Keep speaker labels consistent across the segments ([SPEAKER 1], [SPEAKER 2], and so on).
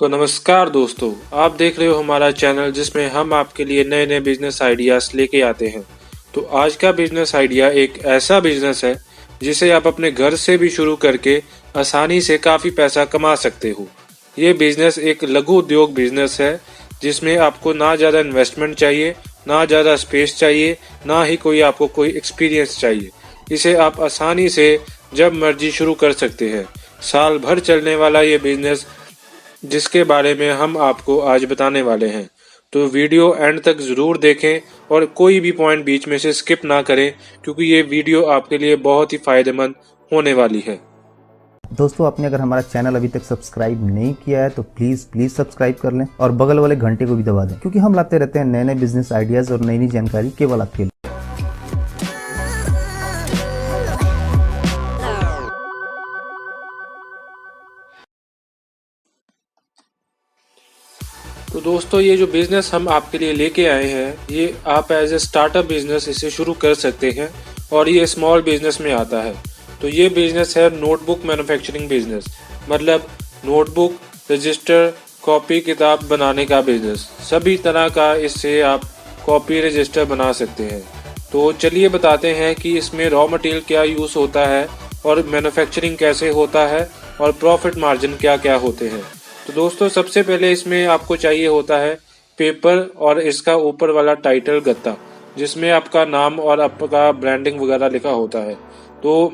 [SPEAKER 1] तो नमस्कार दोस्तों, आप देख रहे हो हमारा चैनल जिसमें हम आपके लिए नए नए बिजनेस आइडियाज लेके आते हैं। तो आज का बिजनेस आइडिया एक ऐसा बिजनेस है जिसे आप अपने घर से भी शुरू करके आसानी से काफ़ी पैसा कमा सकते हो। ये बिजनेस एक लघु उद्योग बिजनेस है जिसमें आपको ना ज़्यादा इन्वेस्टमेंट चाहिए, ना ज़्यादा स्पेस चाहिए, ना ही आपको कोई एक्सपीरियंस चाहिए। इसे आप आसानी से जब मर्जी शुरू कर सकते हैं। साल भर चलने वाला ये बिजनेस जिसके बारे में हम आपको आज बताने वाले हैं। तो वीडियो एंड तक ज़रूर देखें और कोई भी पॉइंट बीच में से स्किप ना करें, क्योंकि ये वीडियो आपके लिए बहुत ही फायदेमंद होने वाली है।
[SPEAKER 2] दोस्तों, आपने अगर हमारा चैनल अभी तक सब्सक्राइब नहीं किया है तो प्लीज़ सब्सक्राइब कर लें और बगल वाले घंटे को भी दबा दें, क्योंकि हम लाते रहते हैं नए नए बिजनेस आइडियाज़ और नई नई जानकारी केवल आपके लिए।
[SPEAKER 1] तो दोस्तों, ये जो बिज़नेस हम आपके लिए लेके आए हैं, ये आप एज ए स्टार्टअप बिजनेस इसे शुरू कर सकते हैं और ये स्मॉल बिजनेस में आता है। तो ये बिजनेस है नोटबुक मैन्युफैक्चरिंग बिजनेस, मतलब नोटबुक, रजिस्टर, कॉपी किताब बनाने का बिजनेस। सभी तरह का इससे आप कॉपी रजिस्टर बना सकते हैं। तो चलिए बताते हैं कि इसमें रॉ मटेरियल क्या यूज़ होता है और मैन्युफैक्चरिंग कैसे होता है और प्रॉफिट मार्जिन क्या क्या होते हैं। तो दोस्तों, सबसे पहले इसमें आपको चाहिए होता है पेपर और इसका ऊपर वाला टाइटल गत्ता, जिसमें आपका नाम और आपका ब्रांडिंग वगैरह लिखा होता है। तो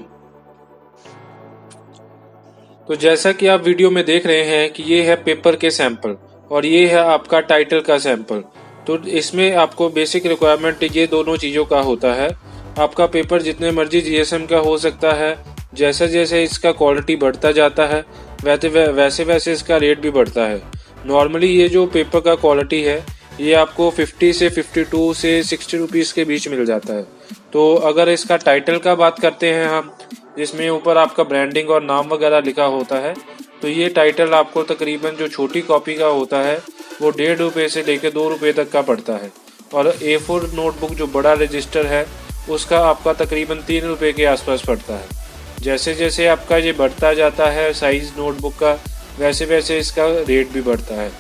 [SPEAKER 1] जैसा कि आप वीडियो में देख रहे हैं कि ये है पेपर के सैंपल और ये है आपका टाइटल का सैंपल। तो इसमें आपको बेसिक रिक्वायरमेंट ये दोनों चीज़ों का होता है। आपका पेपर जितने मर्जी जीएसएम का हो सकता है। जैसे जैसे इसका क्वालिटी बढ़ता जाता है वैसे वैसे इसका रेट भी बढ़ता है। नॉर्मली ये जो पेपर का क्वालिटी है ये आपको 50 से 52 से 60 रुपीज़ के बीच मिल जाता है। तो अगर इसका टाइटल का बात करते हैं हम, जिसमें ऊपर आपका ब्रांडिंग और नाम वगैरह लिखा होता है, तो ये टाइटल आपको तकरीबन जो छोटी कॉपी का होता है वो 1.5 रुपये से लेकर 2 रुपये तक का पड़ता है। और A4 नोटबुक जो बड़ा रजिस्टर है उसका आपका तकरीबन 3 रुपये के आसपास पड़ता है। जैसे जैसे आपका ये बढ़ता जाता है साइज़ नोटबुक का, वैसे वैसे इसका रेट भी बढ़ता है।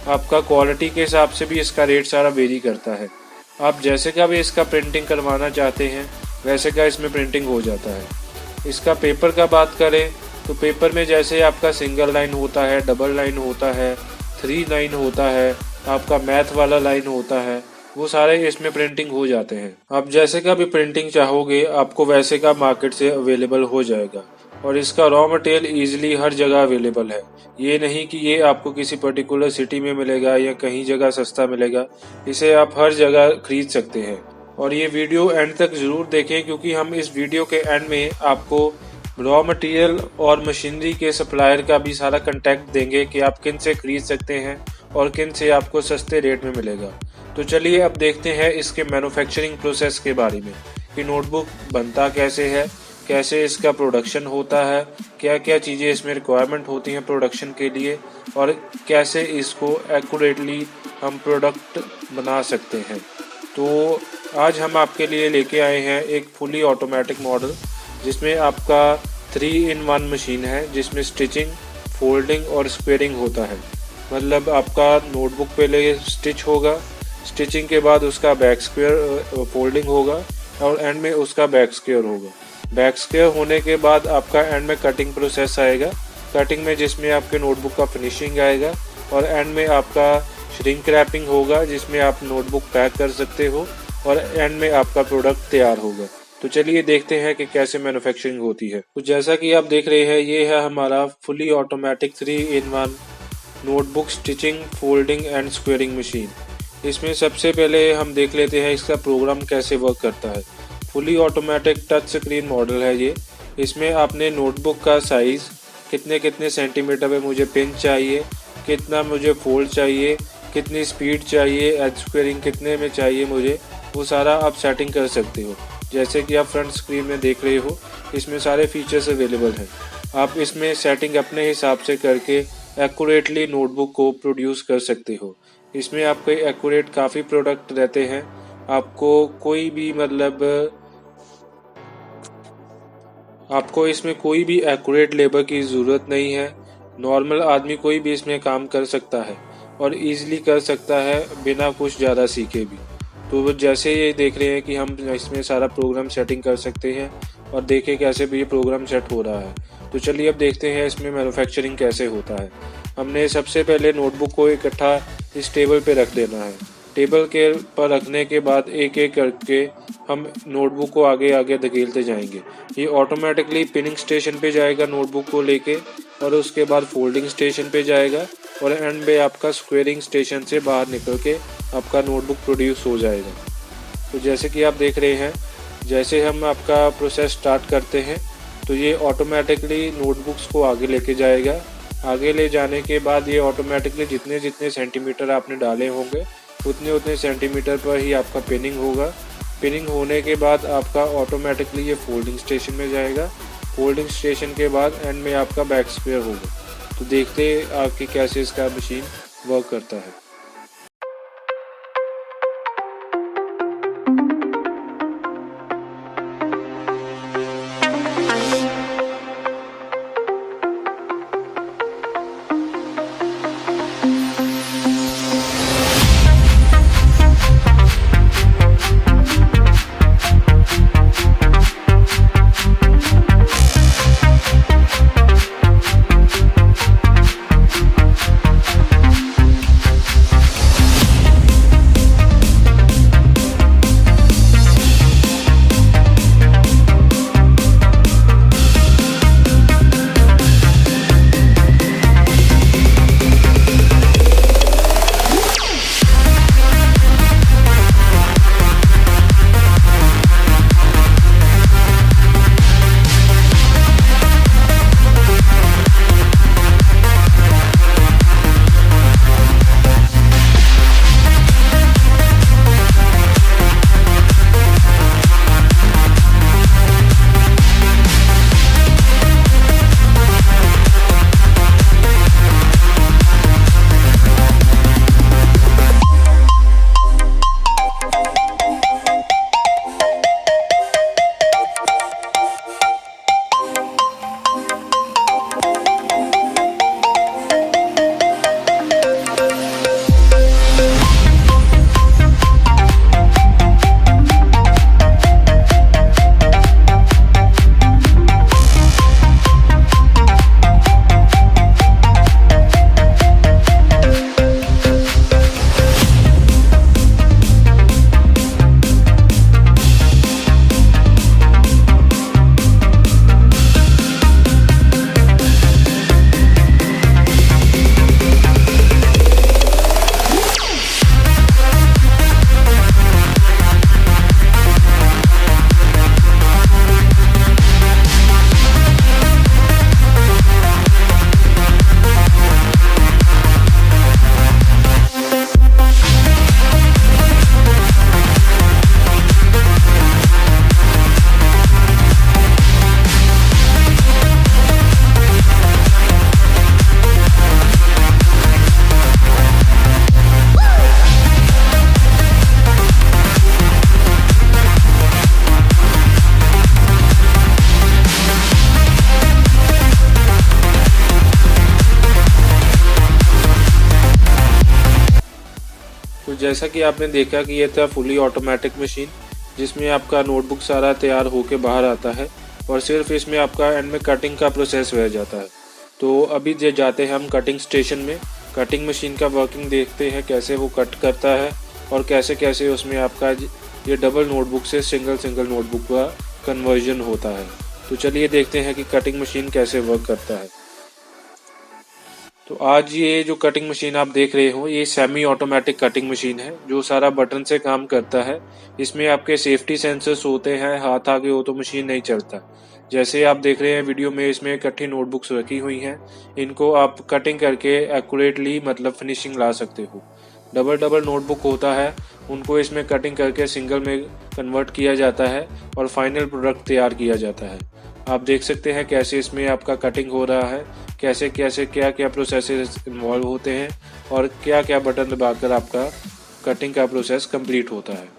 [SPEAKER 1] आपका क्वालिटी के हिसाब से भी इसका रेट सारा वेरी करता है। आप जैसे का भी इसका प्रिंटिंग करवाना चाहते हैं वैसे का इसमें प्रिंटिंग हो जाता है। इसका पेपर का बात करें तो पेपर में जैसे आपका सिंगल लाइन होता है, डबल लाइन होता है, 3 लाइन होता है, आपका मैथ वाला लाइन होता है, वो सारे इसमें प्रिंटिंग हो जाते हैं। आप जैसे का भी प्रिंटिंग चाहोगे आपको वैसे का मार्केट से अवेलेबल हो जाएगा। और इसका रॉ मटेरियल ईजिली हर जगह अवेलेबल है। ये नहीं कि ये आपको किसी पर्टिकुलर सिटी में मिलेगा या कहीं जगह सस्ता मिलेगा। इसे आप हर जगह खरीद सकते हैं। और ये वीडियो एंड तक ज़रूर देखें, क्योंकि हम इस वीडियो के एंड में आपको रॉ मटेरियल और मशीनरी के सप्लायर का भी सारा कांटेक्ट देंगे कि आप किन से खरीद सकते हैं और किन से आपको सस्ते रेट में मिलेगा। तो चलिए अब देखते हैं इसके मैन्युफैक्चरिंग प्रोसेस के बारे में कि नोटबुक बनता कैसे है, कैसे इसका प्रोडक्शन होता है, क्या क्या चीज़ें इसमें रिक्वायरमेंट होती हैं प्रोडक्शन के लिए, और कैसे इसको एक्यूरेटली हम प्रोडक्ट बना सकते हैं। तो आज हम आपके लिए लेके आए हैं एक फुली ऑटोमेटिक मॉडल, जिसमें आपका 3-in-1 मशीन है, जिसमें स्टिचिंग, फोल्डिंग और स्क्वेयरिंग होता है। मतलब आपका नोटबुक पहले स्टिच होगा, स्टिचिंग के बाद उसका बैक स्क्वेयर फोल्डिंग होगा और एंड में उसका बैक स्क्वेयर होगा। बैक स्क्वेयर होने के बाद आपका एंड में कटिंग प्रोसेस आएगा। कटिंग में जिसमें आपके नोटबुक का फिनिशिंग आएगा और एंड में आपका श्रिंक रैपिंग होगा, जिसमें आप नोटबुक पैक कर सकते हो और एंड में आपका प्रोडक्ट तैयार होगा। तो चलिए देखते हैं कि कैसे मैन्युफैक्चरिंग होती है। तो जैसा कि आप देख रहे हैं, ये है हमारा fully automatic 3-in-1 notebook stitching, folding and squaring machine. इसमें सबसे पहले हम देख लेते हैं इसका प्रोग्राम कैसे वर्क करता है। Fully automatic touch screen model है ये। इसमें आपने नोटबुक का साइज़, कितने कितने सेंटीमीटर में मुझे पिन चाहिए, कितना मुझे फोल्ड चाहिए, कितनी स्पीड चाहिए, एज स्क्वेयरिंग कितने में चाहिए मुझे, वो सारा आप सेटिंग कर सकते हो। जैसे कि आप फ्रंट स्क्रीन में देख रहे हो, इसमें सारे फीचर्स अवेलेबल हैं। आप इसमें सेटिंग अपने हिसाब से करके एक्यूरेटली नोटबुक को प्रोड्यूस कर सकते हो। इसमें आपके एक्यूरेट काफ़ी प्रोडक्ट रहते हैं। आपको इसमें कोई भी एक्यूरेट लेबर की ज़रूरत नहीं है। नॉर्मल आदमी कोई भी इसमें काम कर सकता है और इजीली कर सकता है बिना कुछ ज़्यादा सीखे भी। तो वो जैसे ये देख रहे हैं कि हम इसमें सारा प्रोग्राम सेटिंग कर सकते हैं और देखें कैसे भी ये प्रोग्राम सेट हो रहा है। तो चलिए अब देखते हैं इसमें मैन्युफैक्चरिंग कैसे होता है। हमने सबसे पहले नोटबुक को इकट्ठा इस टेबल पे रख देना है। टेबल के पर रखने के बाद एक एक करके हम नोटबुक को आगे आगे धकेलते जाएंगे। ये ऑटोमेटिकली पिनिंग स्टेशन पे जाएगा नोटबुक को लेके, और उसके बाद फोल्डिंग स्टेशन पे जाएगा, और एंड में आपका स्क्वेयरिंग स्टेशन से बाहर निकल के आपका नोटबुक प्रोड्यूस हो जाएगा। तो जैसे कि आप देख रहे हैं, जैसे हम आपका प्रोसेस स्टार्ट करते हैं तो ये ऑटोमेटिकली नोटबुक्स को आगे लेके जाएगा। आगे ले जाने के बाद ये ऑटोमेटिकली जितने जितने सेंटीमीटर आपने डाले होंगे उतने उतने सेंटीमीटर पर ही आपका पिनिंग होगा। पिनिंग होने के बाद आपका ऑटोमेटिकली ये फोल्डिंग स्टेशन में जाएगा। फोल्डिंग स्टेशन के बाद एंड में आपका बैक स्क्वेयर होगा। तो देखते हैं आपकी कैसे इसका मशीन वर्क करता है। तो जैसा कि आपने देखा कि ये था फुली ऑटोमेटिक मशीन, जिसमें आपका नोटबुक सारा तैयार होके बाहर आता है और सिर्फ इसमें आपका एंड में कटिंग का प्रोसेस रह जाता है। तो अभी जाते हैं हम कटिंग स्टेशन में। कटिंग मशीन का वर्किंग देखते हैं कैसे वो कट करता है और कैसे कैसे उसमें आपका ये डबल नोटबुक से सिंगल नोटबुक का कन्वर्जन होता है। तो चलिए देखते हैं कि कटिंग मशीन कैसे वर्क करता है। तो आज ये जो कटिंग मशीन आप देख रहे हो, ये सेमी ऑटोमेटिक कटिंग मशीन है जो सारा बटन से काम करता है। इसमें आपके सेफ्टी सेंसर्स होते हैं, हाथ आगे हो तो मशीन नहीं चलता। जैसे आप देख रहे हैं वीडियो में, इसमें इकट्ठी नोटबुक्स रखी हुई हैं। इनको आप कटिंग करके एक्यूरेटली मतलब फिनिशिंग ला सकते हो। डबल नोटबुक होता है, उनको इसमें कटिंग करके सिंगल में कन्वर्ट किया जाता है और फाइनल प्रोडक्ट तैयार किया जाता है। आप देख सकते हैं कैसे इसमें आपका कटिंग हो रहा है, कैसे कैसे क्या क्या प्रोसेसेस इन्वॉल्व होते हैं और क्या क्या बटन दबाकर आपका कटिंग का प्रोसेस कंप्लीट होता है।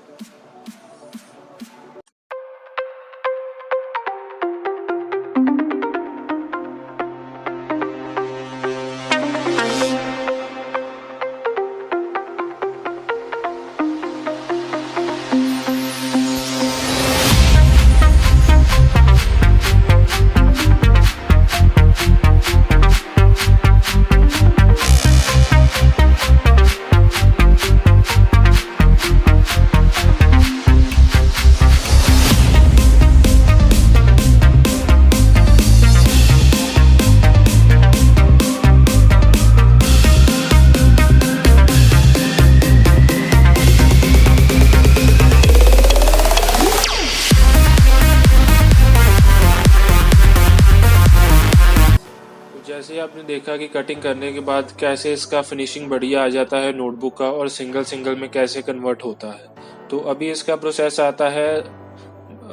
[SPEAKER 1] देखा कि कटिंग करने के बाद कैसे इसका फिनिशिंग बढ़िया आ जाता है नोटबुक का और सिंगल सिंगल में कैसे कन्वर्ट होता है। तो अभी इसका प्रोसेस आता है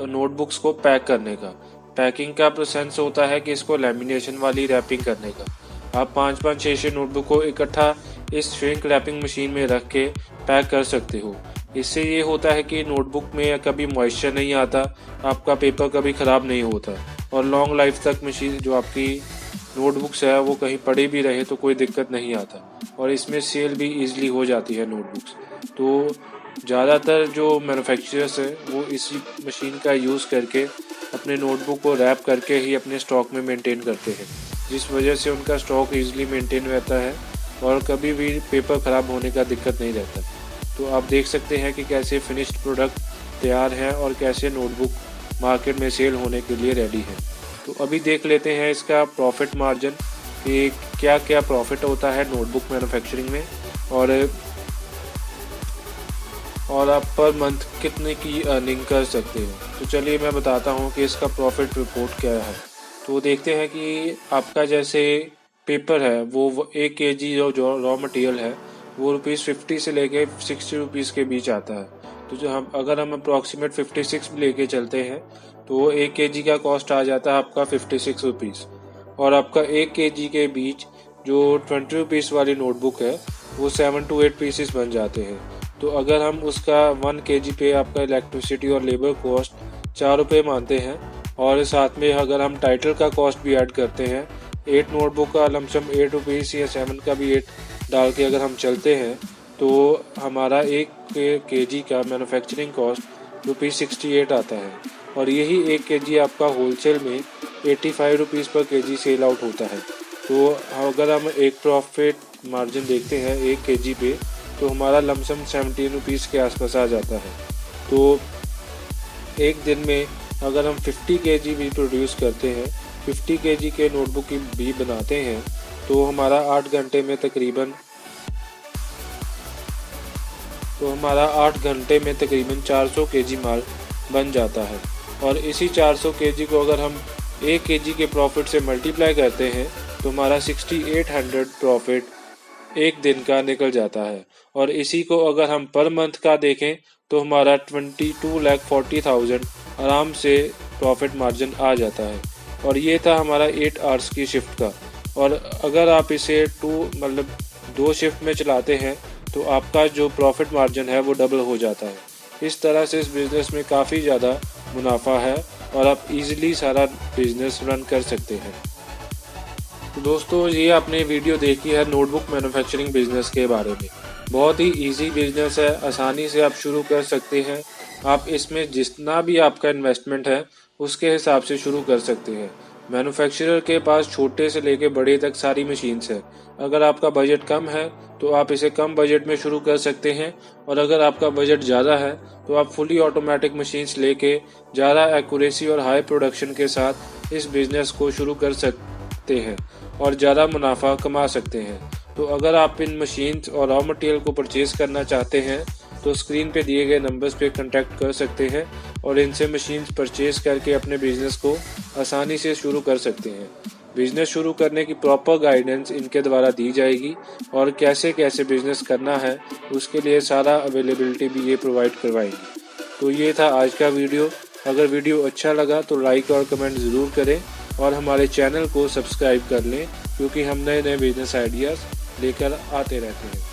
[SPEAKER 1] नोटबुक्स को पैक करने का। पैकिंग का प्रोसेस होता है कि इसको लैमिनेशन वाली रैपिंग करने का। आप 5-5, 6-6 नोटबुक को इकट्ठा इस श्रिंक रैपिंग मशीन में रख के पैक कर सकते हो। इससे ये होता है कि नोटबुक में कभी मॉइस्चर नहीं आता, आपका पेपर कभी ख़राब नहीं होता और लॉन्ग लाइफ तक मशीन जो आपकी नोटबुक्स है वो कहीं पड़े भी रहे तो कोई दिक्कत नहीं आता और इसमें सेल भी ईजिली हो जाती है नोटबुक्स। तो ज़्यादातर जो मैन्युफैक्चरर्स है वो इसी मशीन का यूज़ करके अपने नोटबुक को रैप करके ही अपने स्टॉक में मेंटेन करते हैं, जिस वजह से उनका स्टॉक ईजिली मेंटेन रहता है और कभी भी पेपर ख़राब होने का दिक्कत नहीं रहता। तो आप देख सकते हैं कि कैसे फिनिश्ड प्रोडक्ट तैयार है और कैसे नोटबुक मार्केट में सेल होने के लिए रेडी है। तो अभी देख लेते हैं इसका प्रॉफिट मार्जिन कि क्या क्या प्रॉफिट होता है नोटबुक मैन्युफैक्चरिंग में और आप पर मंथ कितने की अर्निंग कर सकते हो। तो चलिए मैं बताता हूँ कि इसका प्रॉफिट रिपोर्ट क्या है। तो देखते हैं कि आपका जैसे पेपर है वो 1 kg जो रॉ मटेरियल है वो ₹50 से लेके ₹60 के बीच आता है। तो जो अगर हम अप्रॉक्सीमेट 56 भी लेके चलते हैं तो 1 kg का कॉस्ट आ जाता है आपका ₹56 और आपका 1 kg के बीच जो ₹20 वाली नोटबुक है वो 7 to 8 पीसेस बन जाते हैं। तो अगर हम उसका 1 kg पे आपका इलेक्ट्रिसिटी और लेबर कॉस्ट ₹4 मानते हैं और साथ में अगर हम टाइटल का कॉस्ट भी ऐड करते हैं 8 नोटबुक का लमसम ₹8 या 7 का भी 8 डाल के अगर हम चलते हैं तो हमारा 1 kg का मैन्युफैक्चरिंग कॉस्ट ₹68 आता है और यही 1 kg आपका होलसेल में ₹85 पर kg सेल आउट होता है। तो अगर हम एक प्रॉफिट मार्जिन देखते हैं 1 kg पे तो हमारा लमसम ₹17 के आसपास आ जाता है। तो एक दिन में अगर हम 50 kg भी प्रोड्यूस करते हैं, 50 kg के नोटबुक भी बनाते हैं तो हमारा 8 घंटे में तकरीबन 400 kg माल बन जाता है और इसी 400 kg को अगर हम 1 kg के प्रॉफिट से मल्टीप्लाई करते हैं तो हमारा 6800 प्रॉफिट एक दिन का निकल जाता है और इसी को अगर हम पर मंथ का देखें तो हमारा 22,40,000 आराम से प्रॉफिट मार्जिन आ जाता है। और ये था हमारा 8 आवर्स की शिफ्ट का। और अगर आप इसे 2 शिफ्ट में चलाते हैं तो आपका जो प्रॉफिट मार्जिन है वो डबल हो जाता है। इस तरह से इस बिज़नेस में काफ़ी ज़्यादा मुनाफा है और आप इजीली सारा बिज़नेस रन कर सकते हैं। तो दोस्तों ये आपने वीडियो देखी है नोटबुक मैन्युफैक्चरिंग बिज़नेस के बारे में। बहुत ही इजी बिज़नेस है, आसानी से आप शुरू कर सकते हैं। आप इसमें जितना भी आपका इन्वेस्टमेंट है उसके हिसाब से शुरू कर सकते हैं। मैन्युफैक्चरर के पास छोटे से लेके बड़े तक सारी मशीन्स है। अगर आपका बजट कम है तो आप इसे कम बजट में शुरू कर सकते हैं और अगर आपका बजट ज़्यादा है तो आप फुली ऑटोमेटिक मशीन्स लेके ज़्यादा एक्यूरेसी और हाई प्रोडक्शन के साथ इस बिज़नेस को शुरू कर सकते हैं और ज़्यादा मुनाफा कमा सकते हैं। तो अगर आप इन मशीन्स और रॉ मटेरियल को परचेज़ करना चाहते हैं तो स्क्रीन पे दिए गए नंबर्स पे कांटेक्ट कर सकते हैं और इनसे मशीन्स परचेज़ करके अपने बिज़नेस को आसानी से शुरू कर सकते हैं। बिज़नेस शुरू करने की प्रॉपर गाइडेंस इनके द्वारा दी जाएगी और कैसे कैसे बिज़नेस करना है उसके लिए सारा अवेलेबिलिटी भी ये प्रोवाइड करवाएंगी। तो ये था आज का वीडियो। अगर वीडियो अच्छा लगा तो लाइक और कमेंट ज़रूर करें और हमारे चैनल को सब्सक्राइब कर लें क्योंकि हम नए नए बिज़नेस आइडियाज़ लेकर आते रहते हैं।